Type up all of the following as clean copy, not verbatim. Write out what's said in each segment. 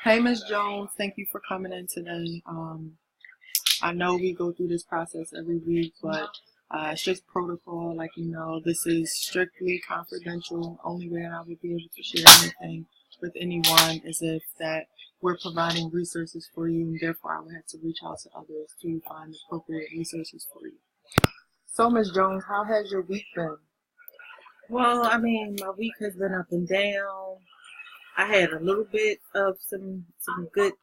Hey, Miss Jones, thank you for coming in today. I know we go through this process every week, but it's just protocol. Like, this is strictly confidential. Only way I would be able to share anything with anyone is if that we're providing resources for you, and therefore I would have to reach out to others to find appropriate resources for you. So, Miss Jones, how has your week been? Well, I mean, my week has been up and down. I had a little bit of some good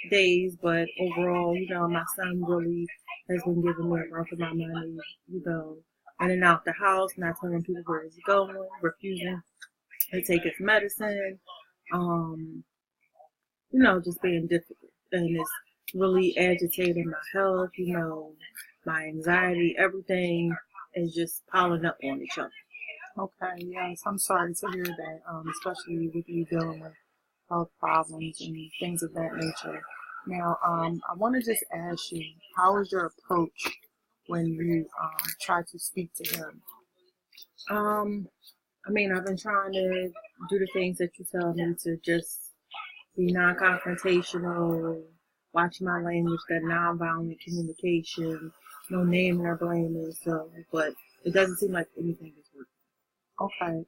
days, but overall, my son really has been giving me a run for my money, in and out the house, not telling people where he's going, refusing to take his medicine, um, just being difficult. And it's really agitating my health, my anxiety, everything is just piling up on each other. Okay, yes, I'm sorry to hear that, especially with you dealing with health problems and things of that nature. Now, I want to just ask you, how is your approach when you try to speak to him? Um, I mean, I've been trying to do the things that you tell me to just be non-confrontational, watch my language, that non-violent communication, no naming or blaming. So, but it doesn't seem like anything is working. Okay,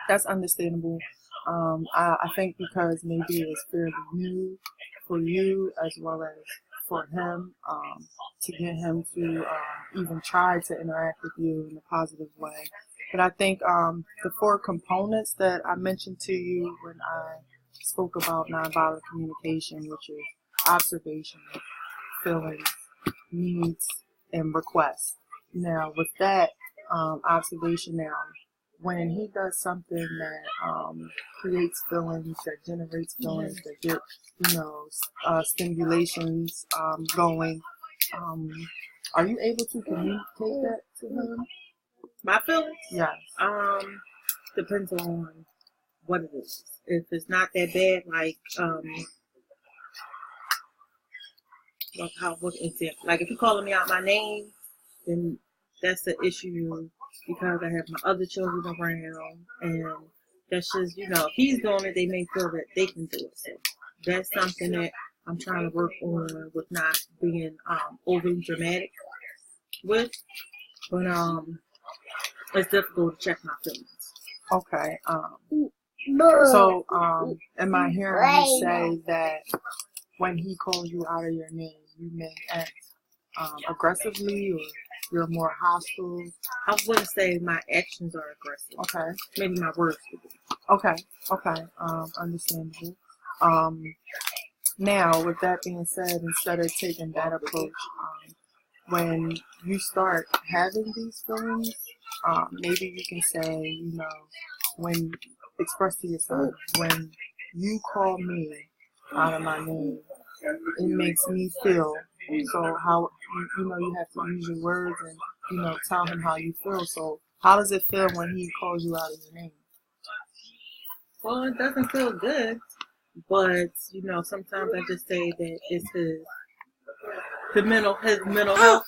that's understandable. I think because maybe it's fairly new for you as well as for him, to get him to even try to interact with you in a positive way. But I think the four components that I mentioned to you when I spoke about nonviolent communication, which is observation, feelings, needs, and requests. Now, with that observation now, when he does something that creates feelings, that generates feelings, that get, stimulations going, um, are you able to communicate that to him? My feelings? Yes. Depends on what it is. If it's not that bad, like what example? Like if you're calling me out my name, then that's the issue because I have my other children around, and that's just if he's doing it, they may feel that they can do it. So that's something that I'm trying to work on with not being overly dramatic with, but it's difficult to check my feelings. Okay. So, am I hearing you say that when he calls you out of your name, you may act aggressively, or you're more hostile? I wouldn't say my actions are aggressive. Okay. Maybe my words would be. Okay. Okay. Understandable. Now, with that being said, instead of taking that approach, when you start having these feelings, maybe you can say, when express to your son, when you call me out of my name, it makes me feel. So how you have to use your words and tell him how you feel. So how does it feel when he calls you out of your name? Well, it doesn't feel good, but sometimes I just say that it's his mental health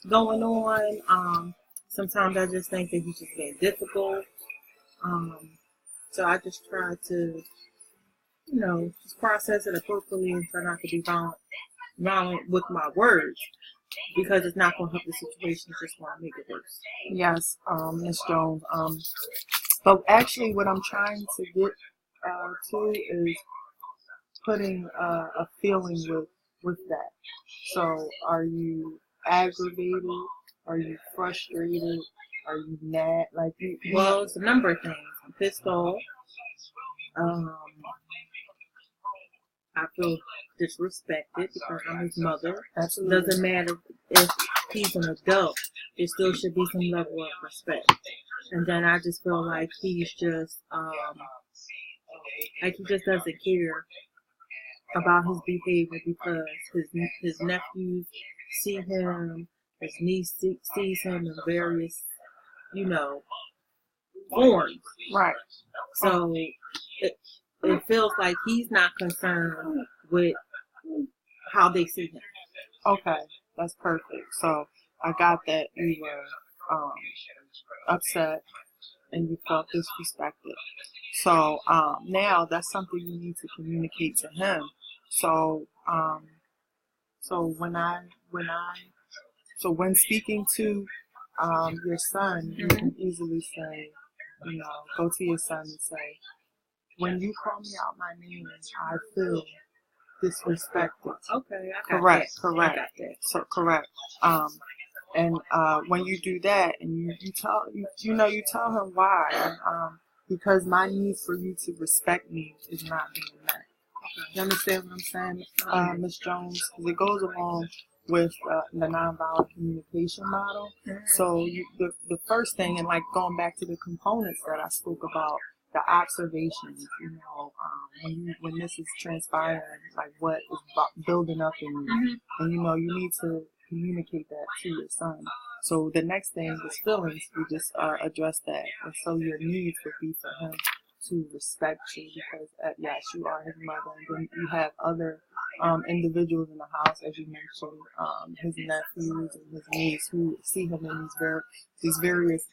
going on. Sometimes I just think that he's just being difficult. So I just try to just process it appropriately and try not to be violent with my words because it's not going to help the situation. It's just going to make it worse. Yes, Miss Jones. But actually, what I'm trying to get to is putting a feeling with that. So, are you aggravated? Are you frustrated? Are you mad? Like you? Well, it's a number of things. I'm pissed off. I feel disrespected because I'm his mother. Absolutely. Doesn't matter if he's an adult. There still should be some level of respect. And then I just feel like he's just like he just doesn't care about his behavior because his nephews see him, his niece sees him in various, forms. Right. So it feels like he's not concerned with how they see him. Okay, that's perfect. So I got that you were upset and you felt disrespected. So now that's something you need to communicate to him. So so when speaking to your son, you can easily say, go to your son and say, when you call me out my name, I feel disrespected. Okay, I got Correct, that. correct. I got that. So correct. And when you do that, and you tell him why, and, because my need for you to respect me is not being met. You understand what I'm saying, Ms. Jones? 'Cause it goes along with the nonviolent communication model. So the first thing, and like going back to the components that I spoke about, the observations, when this is transpiring, like what is building up in you, and you need to communicate that to your son. So the next thing is feelings. We just address that, and so your needs would be for him to respect you because yes, you are his mother, and then you have other individuals in the house, as you mentioned, his nephews and his niece who see him in these various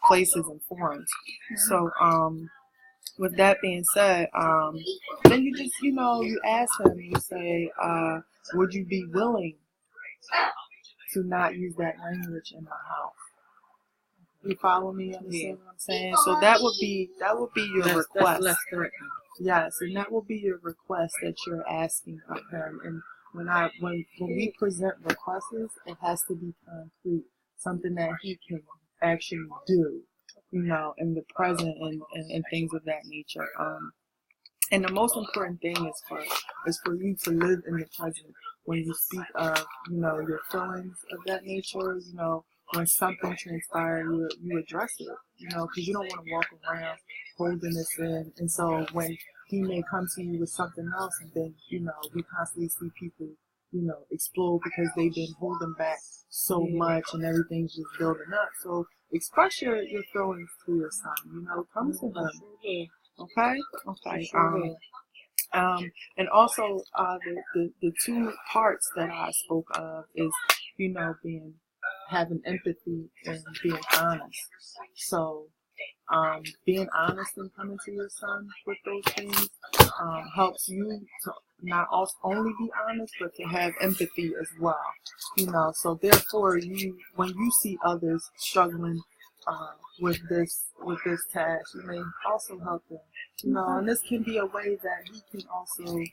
places and forms. So with that being said, then you just you ask him, you say, would you be willing to not use that language in my house? You follow me? You understand what I'm saying? So that would be your request. That's less threatening. Yes, and that will be your request that you're asking of him. And when we present requests, it has to be concrete, something that he can actually do, in the present and things of that nature. And the most important thing is for you to live in the present when you speak of your feelings of that nature. When something transpires, you address it. Because you don't want to walk around holding this in. And so when he may come to you with something else, and then we constantly see people explode because they've been holding back so much, and everything's just building up. So express your feelings to your son. Come to him. Okay. And also the two parts that I spoke of is having empathy and being honest. So being honest and coming to your son with those things helps you to not only be honest, but to have empathy as well. So therefore, when you see others struggling with this task, you may also help them. And this can be a way that he can also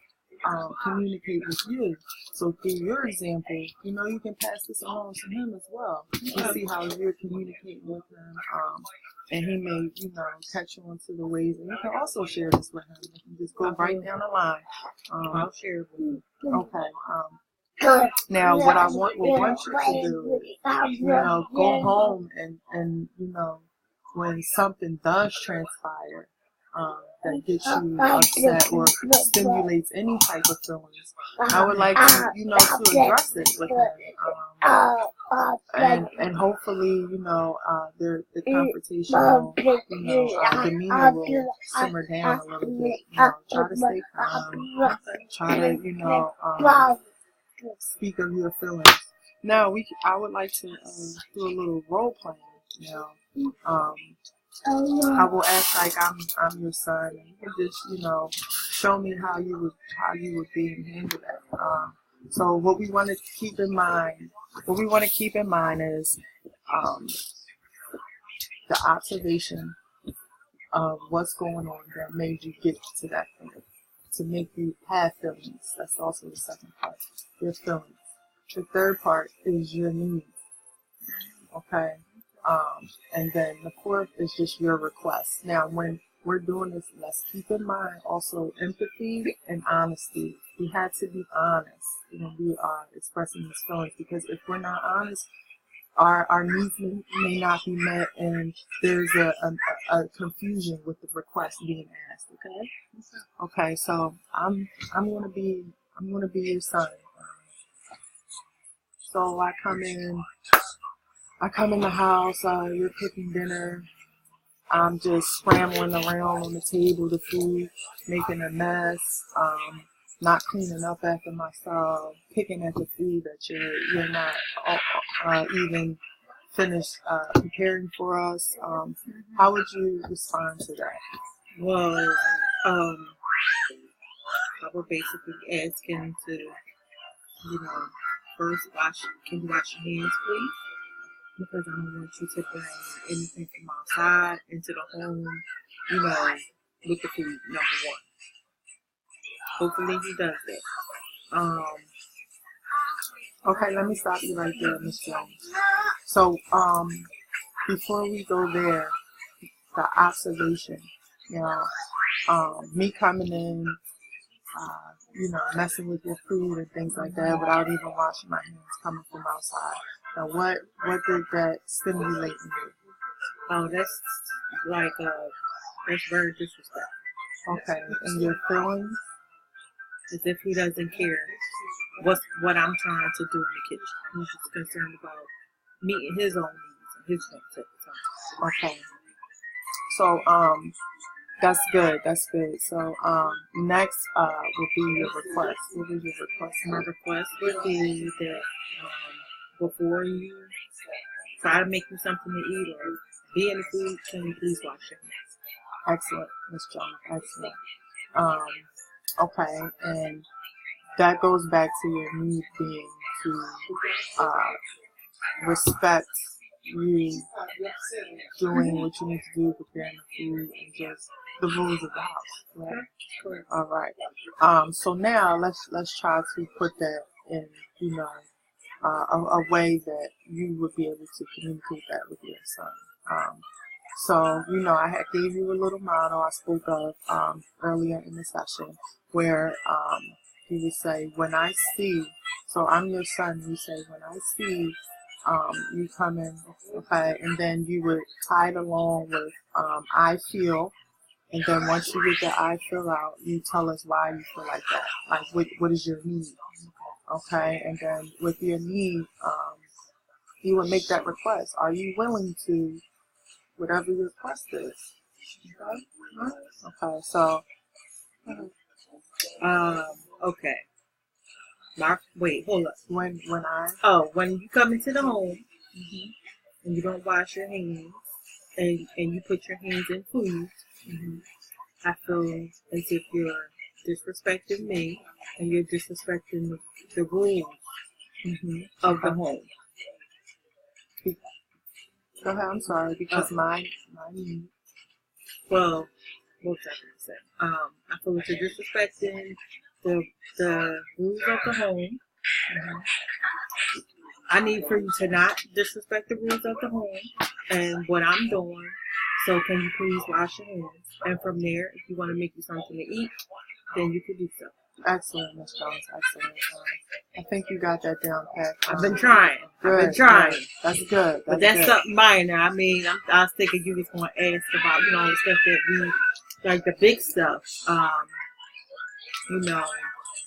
communicate with you. So through your example, you can pass this along to him as well. You see how you're communicating with him, and he may, catch on to the ways, and you can also share this with him. You can just go right down the line. I'll share it with you. Okay. Now, what I want you to do is, go home and when something does transpire, that gets you upset or stimulates any type of feelings, I would like to, to address it with him. And hopefully, the confrontational, demeanor will simmer down a little bit. Try to stay calm. Try to, speak of your feelings. Now, I would like to do a little role playing now. I will act like I'm your son, and you can just show me how you would be and handle that. So what we want to keep in mind is the observation of what's going on that made you get to that point, to make you have feelings. That's also the second part, your feelings. The third part is your needs. Okay. And then the fourth is just your request. Now, when we're doing this, let's keep in mind also empathy and honesty. We have to be honest when we are expressing these feelings, because if we're not honest, our needs may not be met, and there's a confusion with the request being asked. Okay. So I'm gonna be your son. So I come in the house, you're cooking dinner. I'm just scrambling around on the table, the food, making a mess, not cleaning up after myself, picking at the food that you're not even finish preparing for us. How would you respond to that? Well, I would basically ask him to, first can you wash your hands, please? Because I don't want you to bring anything from outside into the home, with the food, number one. Hopefully he does that. Okay, let me stop you right there, Miss Jones. So, before we go there, the observation, me coming in, messing with your food and things like that without even washing my hands coming from outside. Now, what did that stimulate in you? Oh, that's that's very disrespectful. Okay, and your feelings? As if he doesn't care what I'm trying to do in the kitchen. He's just concerned about meeting his own needs and his wants at the time. Okay. So, that's good. That's good. So, next would be your request. What is your request? My request would be that before you try to make you something to eat or be in the food, can you please wash your hands? Excellent, Miss Jones. Excellent. Okay, and that goes back to your need being to respect you doing what you need to do, preparing the food, and just the rules of the house. Right? Correct. All right. So now let's try to put that in, a way that you would be able to communicate that with your son. So, I had gave you a little model I spoke of earlier in the session where he would say, when I see, so I'm your son, you say, when I see you coming, okay, and then you would tie it along with I feel, and then once you get the I feel out, you tell us why you feel like that. Like, what is your need? Okay, and then with your need, you would make that request. Are you willing to, whatever your request is? Okay, so. Okay. Wait, hold up. When you come into the home and you don't wash your hands and you put your hands in food, I feel as if you're disrespecting me and you're disrespecting the rules of the home. Go ahead, I'm sorry, because my well, what was I going to say? I feel that you're disrespecting the rules of the home. I need for you to not disrespect the rules of the home and what I'm doing. So can you please wash your hands? And from there, if you want to make you something to eat, then you can do so. Excellent, Ms. Jones. Excellent. I think you got that down pat. I've been trying. Good. That's good. But that's something minor. I mean, I was thinking you was going to ask about, the stuff that we, like the big stuff.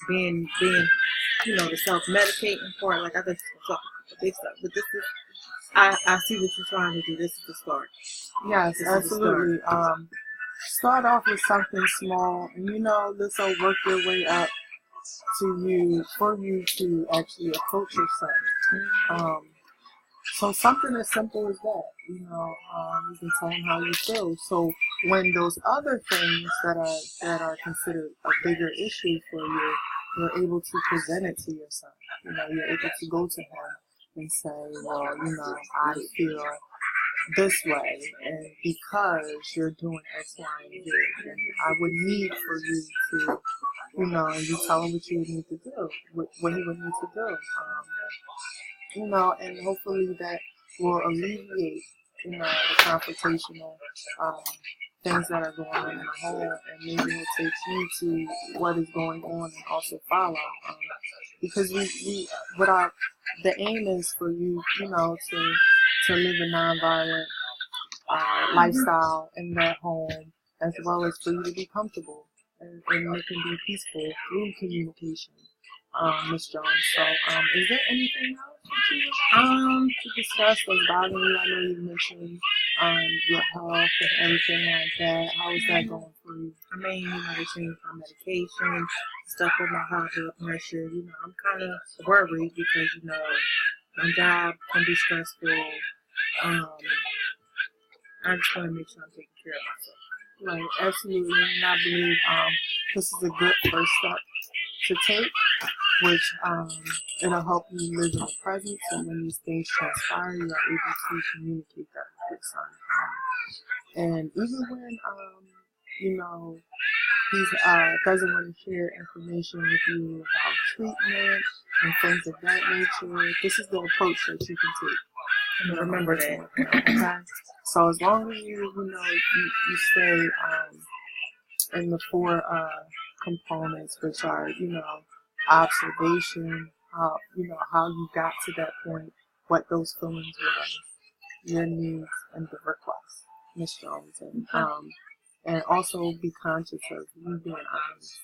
Being, the self-medicating part. Like I just talk about the big stuff. But this is, I see what you're trying to do. This is the start. Yes, absolutely. Start off with something small, and this will work your way up for you to actually approach your son. So something as simple as that, you can tell him how you feel. So when those other things that are considered a bigger issue for you, you're able to present it to your son. You're able to go to him and say, well, I feel this way, and because you're doing X, Y, and Z, and I would need for you to, you tell him what you would need to do, what he would need to do, and hopefully that will alleviate, the confrontational things that are going on in the home, and maybe it takes you to what is going on and also follow, because the aim is for you, to live a nonviolent lifestyle in that home, as well as for you to be comfortable and it can be peaceful through communication, Ms. Jones. So, is there anything else to discuss that's bothering you? I know you mentioned your health and everything like that. How is that going for you? I mean, I changed my medication, stuff with my high blood pressure. I'm kind of worried because my job can be stressful. I just want to make sure I'm taking care of myself. Right, absolutely. And I believe this is a good first step to take, which it'll help you live in the present. So when these things transpire, you are able to communicate that with your son. And even when you know he doesn't want to share information with you about treatment and things of that nature, this is the approach that you can take. And remember that. Okay. So as long as you stay in the four components, which are observation, how you got to that point, what those feelings were, your needs and the requests, Miss Jones, and also be conscious of you being honest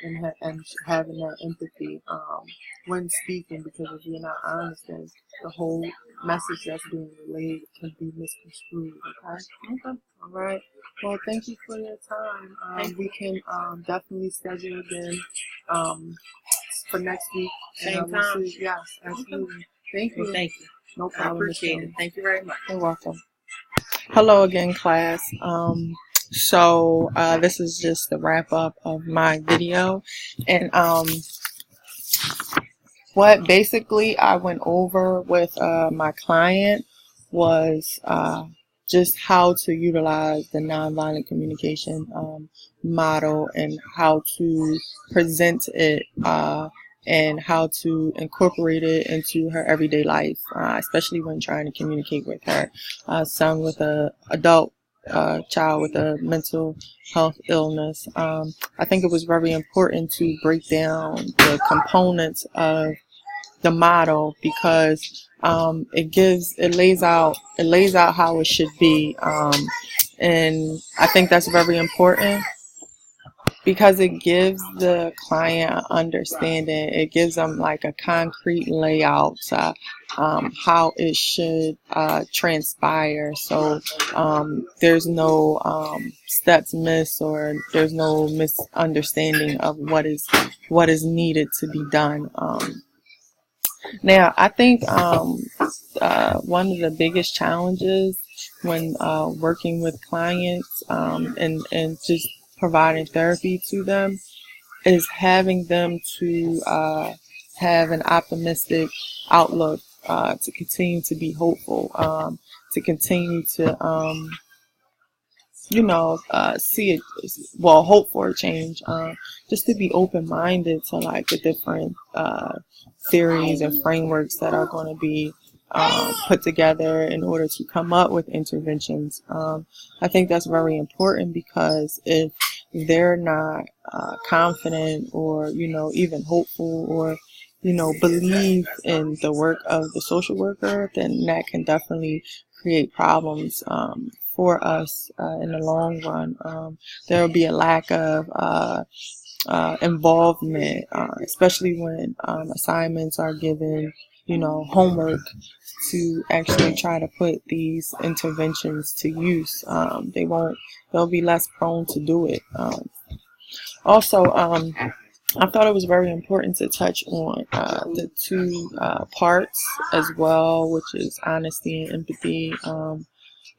and having that empathy when speaking, because if you're not honest, then the whole message that's being relayed can be misconstrued. Okay. All right. Well, thank you for your time. We can definitely schedule again for next week. Same time. Yes, absolutely. Thank you. Well, thank you. No problem. I appreciate it. Thank you very much. You're welcome. Hello again, class. So this is just the wrap up of my video, and what basically I went over with my client was just how to utilize the nonviolent communication model and how to present it and how to incorporate it into her everyday life, especially when trying to communicate with her son with a adult child with a mental health illness. I think it was very important to break down the components of the model because it lays out how it should be, and I think that's very important because it gives the client an understanding. It gives them like a concrete layout how it should transpire, so there's no steps missed or there's no misunderstanding of what is needed to be done. Now, I think one of the biggest challenges when working with clients and just providing therapy to them is having them to have an optimistic outlook, to continue to be hopeful, to continue to see it, hope for a change, just to be open-minded to like the different theories and frameworks that are going to be put together in order to come up with interventions. I think that's very important because if they're not confident or, even hopeful or, believe in the work of the social worker, then that can definitely create problems for us in the long run. There will be a lack of involvement, especially when assignments are given, homework to actually try to put these interventions to use. They'll be less prone to do it. Also, I thought it was very important to touch on the two parts as well, which is honesty and empathy,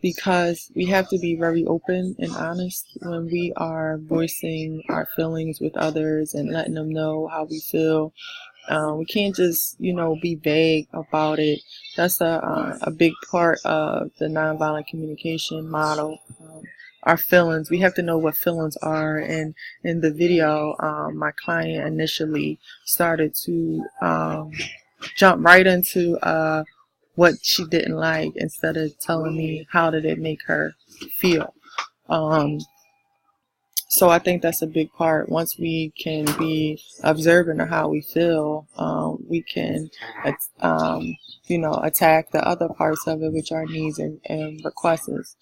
because we have to be very open and honest when we are voicing our feelings with others and letting them know how we feel. We can't just, be vague about it. That's a big part of the nonviolent communication model. Our feelings, we have to know what feelings are. And in the video, my client initially started to jump right into what she didn't like instead of telling me how did it make her feel. So I think that's a big part. Once we can be observant of how we feel, we can, attack the other parts of it, which are needs and requests.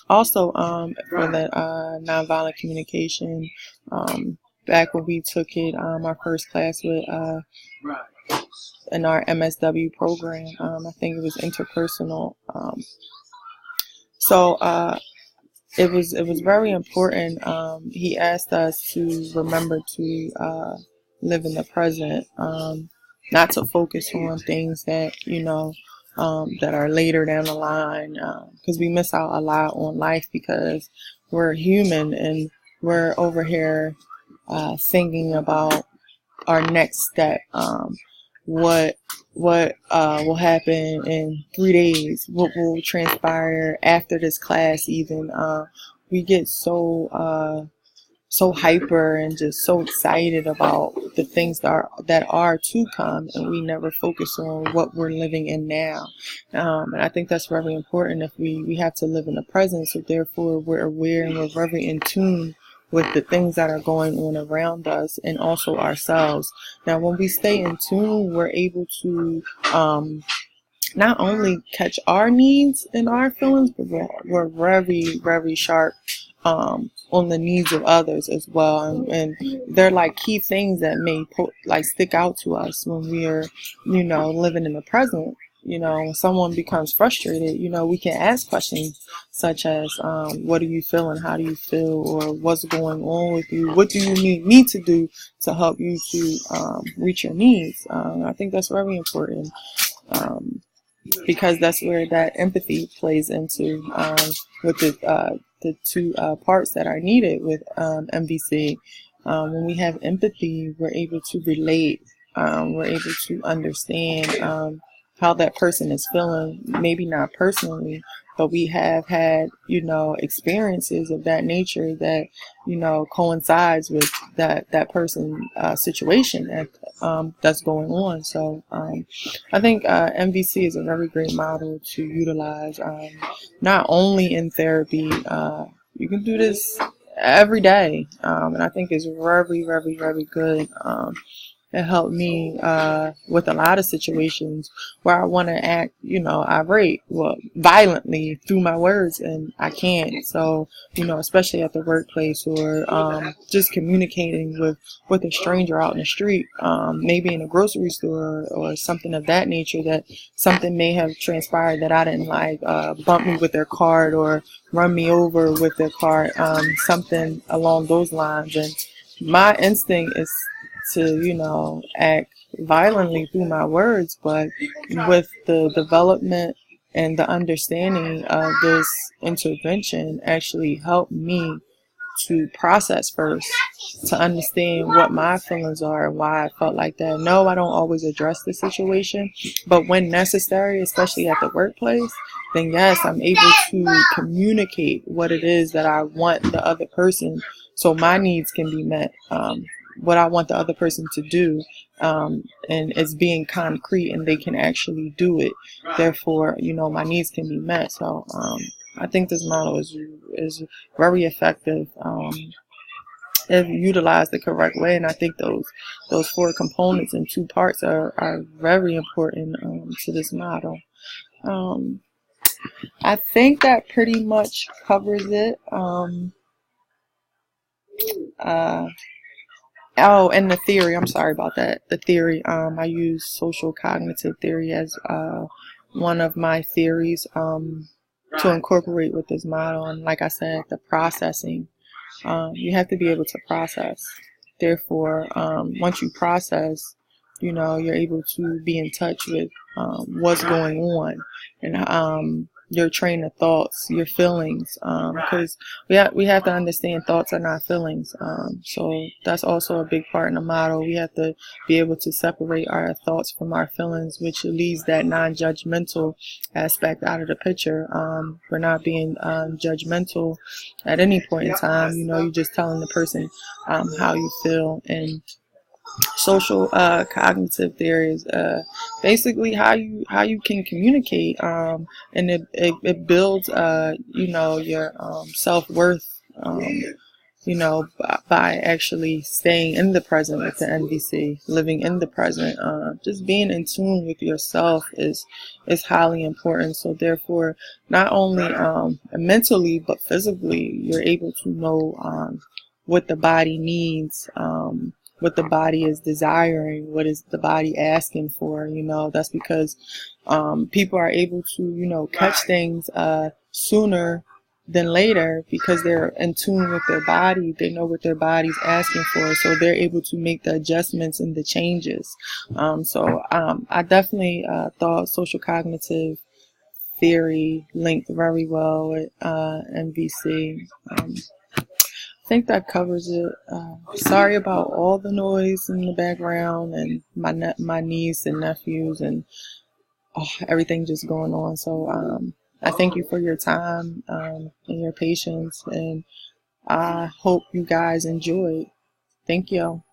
Also, for the nonviolent communication, back when we took it, our first class with in our MSW program, I think it was interpersonal. So it was very important. He asked us to remember to live in the present, not to focus on things that that are later down the line, because we miss out a lot on life because we're human and we're over here thinking about our next step. What will happen in 3 days? What will transpire after this class? Even we get so hyper and just so excited about the things that are to come, and we never focus on what we're living in now. And I think that's very important. If we have to live in the present, so therefore we're aware and we're very in tune with the things that are going on around us and also ourselves. Now, when we stay in tune, we're able to not only catch our needs and our feelings, but we're very, very sharp on the needs of others as well. And they're like key things that may stick out to us when we're, living in the present. When someone becomes frustrated, we can ask questions such as, what do you feel and how do you feel, or what's going on with you? What do you need me to do to help you to reach your needs? I think that's very important. Because that's where that empathy plays into with the two parts that are needed with MVC. When we have empathy, we're able to relate. We're able to understand how that person is feeling. Maybe not personally, but we have had experiences of that nature that coincides with that person situation that's going on. So I think MVC is a very great model to utilize, not only in therapy. You can do this every day, and I think it's very, very, very good. It helped me with a lot of situations where I want to act, irate, violently through my words, and I can't. So, especially at the workplace, or just communicating with a stranger out in the street, maybe in a grocery store or something of that nature, that something may have transpired that I didn't like, bump me with their cart or run me over with their cart, something along those lines. And my instinct is to, act violently through my words, but with the development and the understanding of this intervention actually helped me to process first, to understand what my feelings are and why I felt like that. No, I don't always address the situation, but when necessary, especially at the workplace, then yes, I'm able to communicate what it is that I want the other person, so my needs can be met. What I want the other person to do, and it's being concrete and they can actually do it. Therefore, my needs can be met. So I think this model is very effective if utilized the correct way. And I think those 4 components and 2 parts are very important to this model. I think that pretty much covers it. Oh, and the theory, I'm sorry about that. The theory, I use social cognitive theory as one of my theories to incorporate with this model. And like I said, the processing, you have to be able to process. Therefore, once you process, you're able to be in touch with what's going on, and your train of thoughts, your feelings, because we have to understand thoughts are not feelings. So that's also a big part in the model. We have to be able to separate our thoughts from our feelings, which leaves that non-judgmental aspect out of the picture. We're not being judgmental at any point in time. You're just telling the person how you feel. And social cognitive theory is basically how you can communicate, and it builds your self-worth, by actually staying in the present with the NVC, living in the present. Just being in tune with yourself is highly important. So therefore, not only mentally but physically, you're able to know what the body needs, what the body is desiring, what is the body asking for. That's because people are able to catch things sooner than later, because they're in tune with their body. They know what their body's asking for, so they're able to make the adjustments and the changes. I definitely thought social cognitive theory linked very well with MVC. I think that covers it. Sorry about all the noise in the background and my niece and nephews and everything just going on. So I thank you for your time and your patience, and I hope you guys enjoyed. Thank you.